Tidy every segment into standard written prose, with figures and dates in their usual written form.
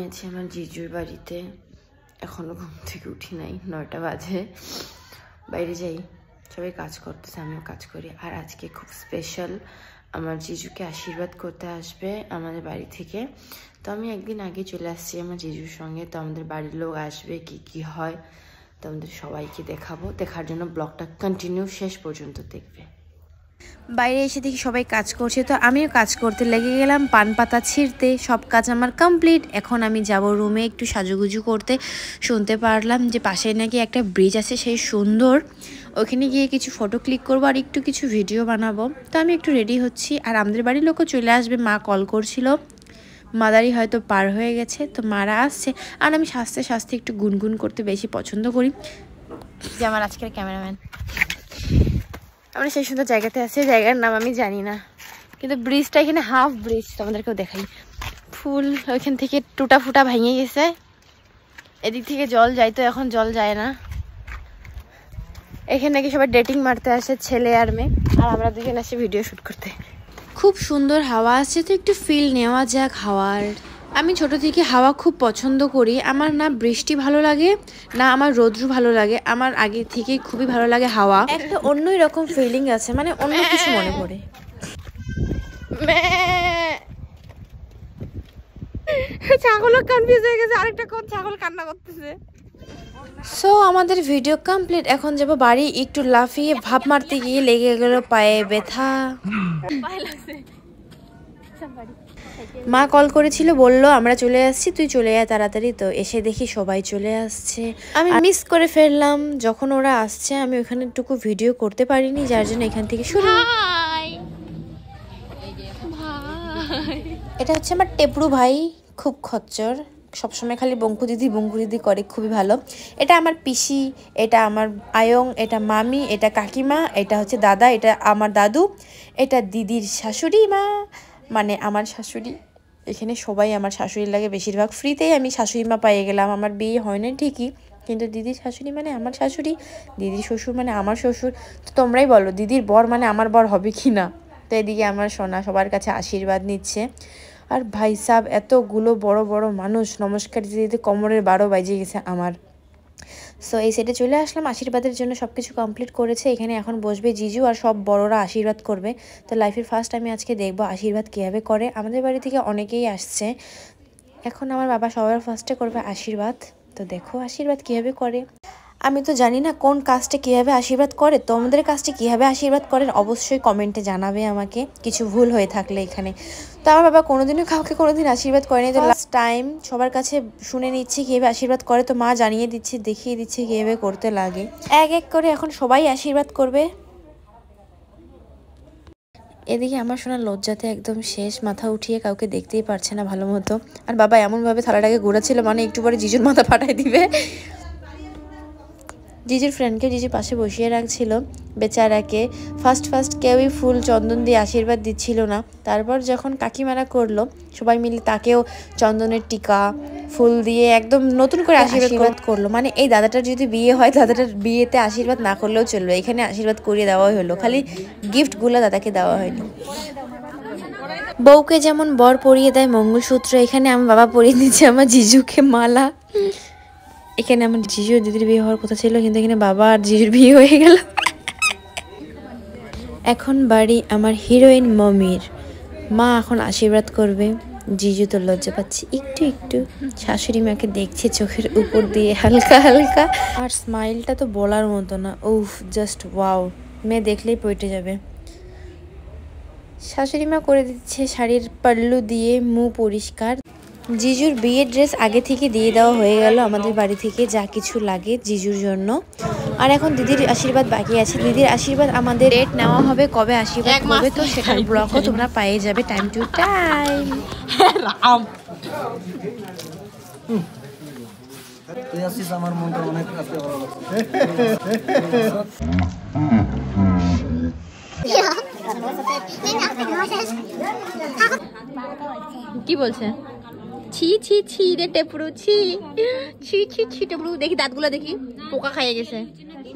আছি আমার জিজুর বাড়িতে। এখনো ঘুম থেকে উঠি নাই, 9টা বাজে। বাইরে যাই, সবাই কাজ করতেছে, আমিও কাজ করি। আর আজকে খুব স্পেশাল, আমার জিজুকে আশীর্বাদ করতে আসবে আমাদের বাড়ি থেকে। তো আমি একদিন আগে চলে আসছি আমার জিজুর সঙ্গে। তো আমাদের বাড়ির লোক আসবে, কি কি হয় তো আমাদের সবাইকে দেখাবো। দেখার জন্য ব্লগটা কন্টিনিউ শেষ পর্যন্ত দেখবে। বাইরে এসে দেখি সবাই কাজ করছে, তো আমিও কাজ করতে লেগে গেলাম। পান পাতা ছিঁড়তে, সব কাজ আমার কমপ্লিট। এখন আমি যাব রুমে একটু সাজুগুজু করতে। শুনতে পারলাম যে পাশে নাকি একটা ব্রিজ আছে, সেই সুন্দর। ওখানে গিয়ে কিছু ফটো ক্লিক করবো আর একটু কিছু ভিডিও বানাবো। তো আমি একটু রেডি হচ্ছি, আর আমাদের বাড়ির লোকও চলে আসবে। মা কল করছিল, মাদারি হয়তো পার হয়ে গেছে, তো মারা আসছে। আর আমি সাজতে সাজতে একটু গুনগুন করতে বেশি পছন্দ করি, যে আমার আজকের ক্যামেরাম্যান। আমরা সেই সুন্দর জায়গাতে আছি, জায়গার নাম আমি জানি না, কিন্তু ব্রিজটা এখানে হাফ ব্রিজ, তোমাদেরকেও দেখাই। ফুল ওইখান থেকে টুটা ফুটা ভেঙে গেছে, এদিক থেকে জল যায়, তো এখন জল যায় না। এখানে নাকি সবাই ডেটিং মারতে আসে, ছেলে আর মেয়ে, আর আমরা দুজন আসি ভিডিও শুট করতে। খুব সুন্দর হাওয়া আছে, তো একটু ফিল নেওয়া যাক হাওয়ার। আমি ছোট থেকে হাওয়া খুব পছন্দ করি। আমার না বৃষ্টি ভালো লাগে, না আমার রৌদ্র ভালো লাগে। আমার আগে থেকেই খুবই ভালো লাগে হাওয়া। একটা অন্যই রকম ফিলিং আছে, মানে অন্য কিছু মনে পড়ে। ছাগলও কনফিউজ হয়ে গেছে, আরেকটা কোন ছাগল কান্না করতেছে। সো আমাদের ভিডিও কমপ্লিট। এখন যাব বাড়ি। একটু লাফিয়ে ভাব মারতে গিয়ে লেগে গেল পায়ে ব্যথা। মা কল করেছিল, বললো আমরা চলে আসছি, তুই চলে আয় তাড়াতাড়ি। তো এসে দেখি সবাই চলে আসছে। আমি মিস করে ফেললাম যখন ওরা আসছে। আমি ওখানে টুকু ভিডিও করতে পারিনি, যার জন্য এখান থেকে শুরু। এটা হচ্ছে আমার টেপরু ভাই, খুব খচ্চর, সবসময় খালি বঙ্কু দিদি করে, খুবই ভালো। এটা আমার পিসি, এটা আমার আয়ং, এটা মামি, এটা কাকিমা, এটা হচ্ছে দাদা, এটা আমার দাদু, এটা দিদির শাশুড়ি মা, মানে আমার শাশুড়ি। এখানে সবাই আমার শাশুড়ি লাগে বেশিরভাগ। ফ্রিতেই আমি শাশুড়ি মা পেয়ে গেলাম। আমার বিয়ে হয় না ঠিকই, কিন্তু দিদির শাশুড়ি মানে আমার শাশুড়ি, দিদির শ্বশুর মানে আমার শ্বশুর। তো তোমরাই বলো দিদির বর মানে আমার বর হবে কি না। তো এদিকে আমার সোনা সবার কাছে আশীর্বাদ নিচ্ছে। আর ভাই সাহেব এতগুলো বড় বড় মানুষ নমস্কার দিতে দিতে কোমরের 12 বাজে গেছে আমার। সো এই সাইডে চলে আসলাম, আশীর্বাদের জন্য সব কিছু কমপ্লিট করেছে। এখানে এখন বসবে জিজু, আর সব বড়রা আশীর্বাদ করবে। তো লাইফের ফার্স্ট আমি আজকে দেখবো আশীর্বাদ কীভাবে করে। আমাদের বাড়ি থেকে অনেকেই আসছে। এখন আমার বাবা সবার ফার্স্টে করবে আশীর্বাদ। তো দেখো আশীর্বাদ কীভাবে করে। আমি তো জানি না কোন কাজটা কীভাবে আশীর্বাদ করে। তোমাদের কাজটা কীভাবে আশীর্বাদ করেন অবশ্যই কমেন্টে জানাবে আমাকে, কিছু ভুল হয়ে থাকলে এখানে। তো আমার বাবা কোনোদিনও কাউকে কোনোদিন আশীর্বাদ করেনি, তো লাস্ট টাইম সবার কাছে শুনে নিচ্ছে কীভাবে আশীর্বাদ করে। তো মা জানিয়ে দিচ্ছে, দেখিয়ে দিচ্ছে কীভাবে করতে লাগে। এক এক করে এখন সবাই আশীর্বাদ করবে। এদিকে আমার সোনা লজ্জাতে একদম শেষ, মাথা উঠিয়ে কাউকে দেখতেই পারছে না ভালো মতো। আর বাবা এমনভাবে থালাটাকে ঘোরাচ্ছিল, মানে একটু পরে জিজুর মাথা ফাটাই দিবে। জিজুর ফ্রেন্ডকে জিজুর পাশে বসিয়ে রাখছিল বেচারাকে। ফার্স্ট কেউই ফুল চন্দন দিয়ে আশীর্বাদ দিচ্ছিল না। তারপর যখন কাকিমারা করলো, সবাই মিলে তাকেও চন্দনের টিকা ফুল দিয়ে একদম নতুন করে আশীর্বাদ করলো। মানে এই দাদাটার যদি বিয়ে হয়, দাদাটার বিয়েতে আশীর্বাদ না করলেও চলবে, এখানে আশীর্বাদ করিয়ে দেওয়াই হলো, খালি গিফটগুলো দাদাকে দেওয়া হয়নি। বউকে যেমন বর পরিয়ে দেয় মঙ্গলসূত্র, এখানে আমার বাবা পরিয়ে দিচ্ছে আমার জিজুকে মালা। এখানে আমার জিজু দিদির বিয়ে হওয়ার কথা ছিল, কিন্তু এখানে বাবা আর জিজুর বিয়ে হয়ে গেল। এখন বাড়ি আমার হিরোইন মমির। মা এখন আশীর্বাদ করবে। জিজু তো লজ্জা পাচ্ছে একটু একটু, শাশুড়ি মাকে দেখছে চোখের উপর দিয়ে হালকা হালকা। আর স্মাইলটা তো বলার মতো না, উফ জাস্ট ওয়াও, মেয়ে দেখলেই পড়ে যাবে। শাশুড়ি মা করে দিচ্ছে শাড়ির পাল্লু দিয়ে মুখ পরিষ্কার। জিজুর বিয়ের ড্রেস আগে থেকে দিয়ে দেওয়া হয়ে গেল আমাদের বাড়ি থেকে, যা কিছু লাগে জিজুর জন্য। আর এখন দিদির আশীর্বাদ বাকি আছে। দিদির আশীর্বাদ আমাদের ডেট নেওয়া হবে, কবে আশীর্বাদ করবে, তো সেটার ব্লগও তোমরা পেয়ে যাবে টাইম টু টাইম। কি বলছে? ছি ছি ছি রে টেপরু, ছি ছি ছি ছি টেপরু, দেখি দাঁতগুলো দেখি, পোকা খাইয়ে গেছে,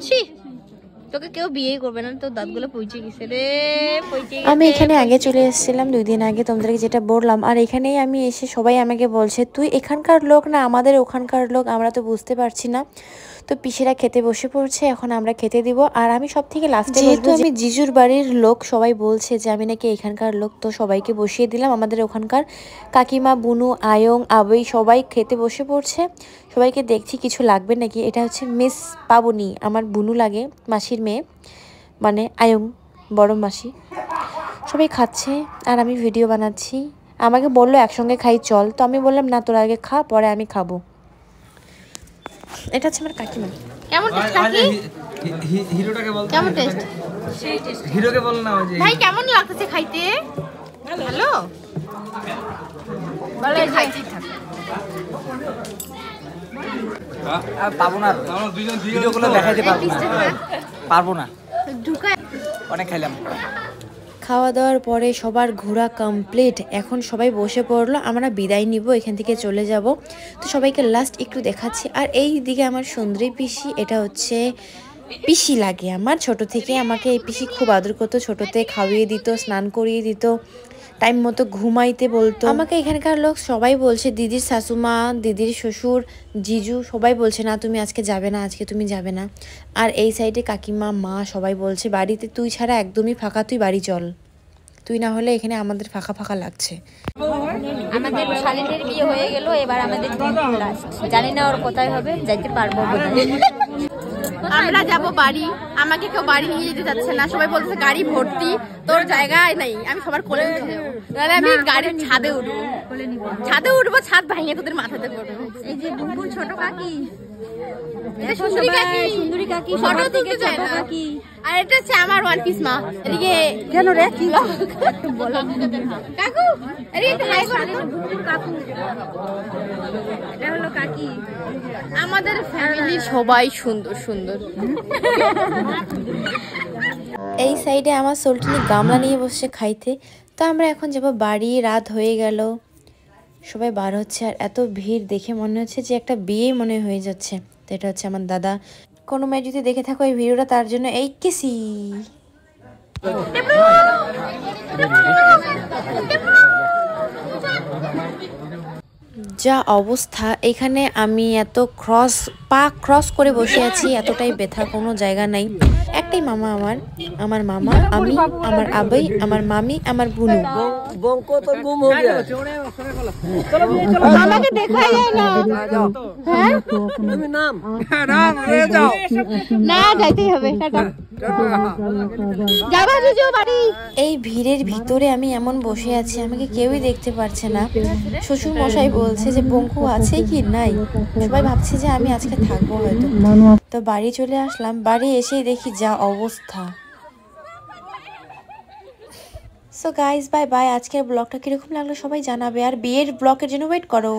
ছি। তোকে কেউ বিয়েই করবে না, তোর দাঁতগুলো পৌঁছে গেছে রে, আমি এখানে আগে চলে এসেছিলাম 2 দিন আগে, তোমাদেরকে যেটা বললাম। আর এখানেই আমি এসে সবাই আমাকে বলছে তুই এখানকার লোক না আমাদের ওখানকার লোক, আমরা তো বুঝতে পারছি না। তো পিসিরা খেতে বসে পড়ছে, এখন আমরা খেতে দিব। আর আমি সব থেকে লাস্টে, যেহেতু আমি জিজুর বাড়ির লোক, সবাই বলছে যে আমি নাকি এখানকার লোক, তো সবাইকে বসিয়ে দিলাম। আমাদের ওখানকার কাকিমা, বুনু, আয়ং, আবই সবাই খেতে বসে পড়ছে। সবাইকে দেখছি কিছু লাগবে নাকি। এটা হচ্ছে মিস পাবনি, আমার বুনু লাগে, মাসির মেয়ে, মানে আয়ং বড় মাসি। সবাই খাচ্ছে আর আমি ভিডিও বানাচ্ছি। আমাকে বললো একসঙ্গে খাই চল, তো আমি বললাম না, তোরা আগে খা, পরে আমি খাবো। এটা হচ্ছে আমার কাকিমা। কেমন টেস্ট কাকি? হিরোটাকে বল, কেমন টেস্ট? হিরোকে বল না যে ভাই কেমন লাগতেছে খাইতে? ভালো ভালো খাইতে থাক। পাবো না, আমরা দুইজন ভিডিওগুলো দেখাইতে পারবো না, ঢুকা অনেক খাইলাম। খাওয়া দাওয়ার পরে সবার ঘোরা কমপ্লিট, এখন সবাই বসে পড়লো, আমরা বিদায় নিব, এখান থেকে চলে যাব। তো সবাইকে লাস্ট একটু দেখাচ্ছি। আর এই দিকে আমার সুন্দরী পিসি, এটা হচ্ছে পিসি লাগে আমার, ছোট থেকে আমাকে এই পিসি খুব আদর করতো, ছোটতে খাওয়িয়ে দিত, স্নান করিয়ে দিত, টাইম মতো ঘুমাইতে বলতো আমাকে। এখানকার লোক সবাই বলছে, দিদির শাশুমা, দিদির শ্বশুর, জিজু সবাই বলছে না তুমি আজকে যাবে না, আজকে তুমি যাবে না। আর এই সাইডে কাকিমা, মা সবাই বলছে বাড়িতে তুই ছাড়া একদমই ফাঁকা, তুই বাড়ি চল, তুই না হলে এখানে আমাদের ফাঁকা ফাঁকা লাগছে। আমাদের শালিনের বিয়ে হয়ে গেল, এবার আমাদের লাস্ট, জানি না ওর কোথায় হবে, যাইতে পারবো আমরা যাব বাড়ি। আমাকে কেউ বাড়ি নিয়ে যেতে যাচ্ছে না, সবাই বলছে গাড়ি ভর্তি, তোর জায়গায় নাই। আমি সবার কোলে উঠে যাবো, তাহলে আমি গাড়ির ছাদে উঠবো, ছাদে উঠবো, ছাদ ভাঙিয়ে তোদের মাথাতে পড়বো। এই যে বুবুর ছোট কাকি, সুন্দরী কাকি, ফটো তুলতে চায় না। আর এটা হচ্ছে আমার ওয়ান পিস মা। এদিকে কেন রে কি বলো কাকু, এদিকে হাই করো কাকু। এটা হলো কাকি। আমাদের ফ্যামিলি সবাই সুন্দর সুন্দর। এই সাইডে আমার সোলটিনি গামলা নিয়ে বসে খাইতে। তো আমরা এখন যাব বাড়ি, রাত হয়ে গেল, সবাই বার হচ্ছে। আর এত ভিড় দেখে মনে হচ্ছে যে একটা বিয়ে মনে হয়ে যাচ্ছে। তো এটা হচ্ছে আমার দাদা। কোনো মেয়ে যদি দেখে থাকো এই ভিডিওটা, তার জন্য এই কিসি। যা অবস্থা এখানে, আমি এত পা ক্রস করে বসে আছি, এতটাই ব্যথা, কোনো জায়গা নাই। একটাই মামা আমার, আমার মামা, আমি, আমার আবাই, আমার মামি, আমার বুনু। আমাকে দেখাই যায় না, হ্যাঁ না যাইতেই হবে। এই ভিড়ের ভিতরে আমি এমন বসে আছি, আমাকে কেউই দেখতে পারছে না। শ্বশুর মশাই বলছে যে বঙ্কু আছে কি নাই, সবাই ভাবছে যে আমি আজকে থাকবো হয়তো। তো বাড়ি চলে আসলাম, বাড়ি এসেই দেখি যা অবস্থা। সো গাইজ বাই বাই, আজকের ব্লগটা কিরকম লাগলো সবাই জানাবে, আর বিয়ের ব্লগের জন্য ওয়েট করো।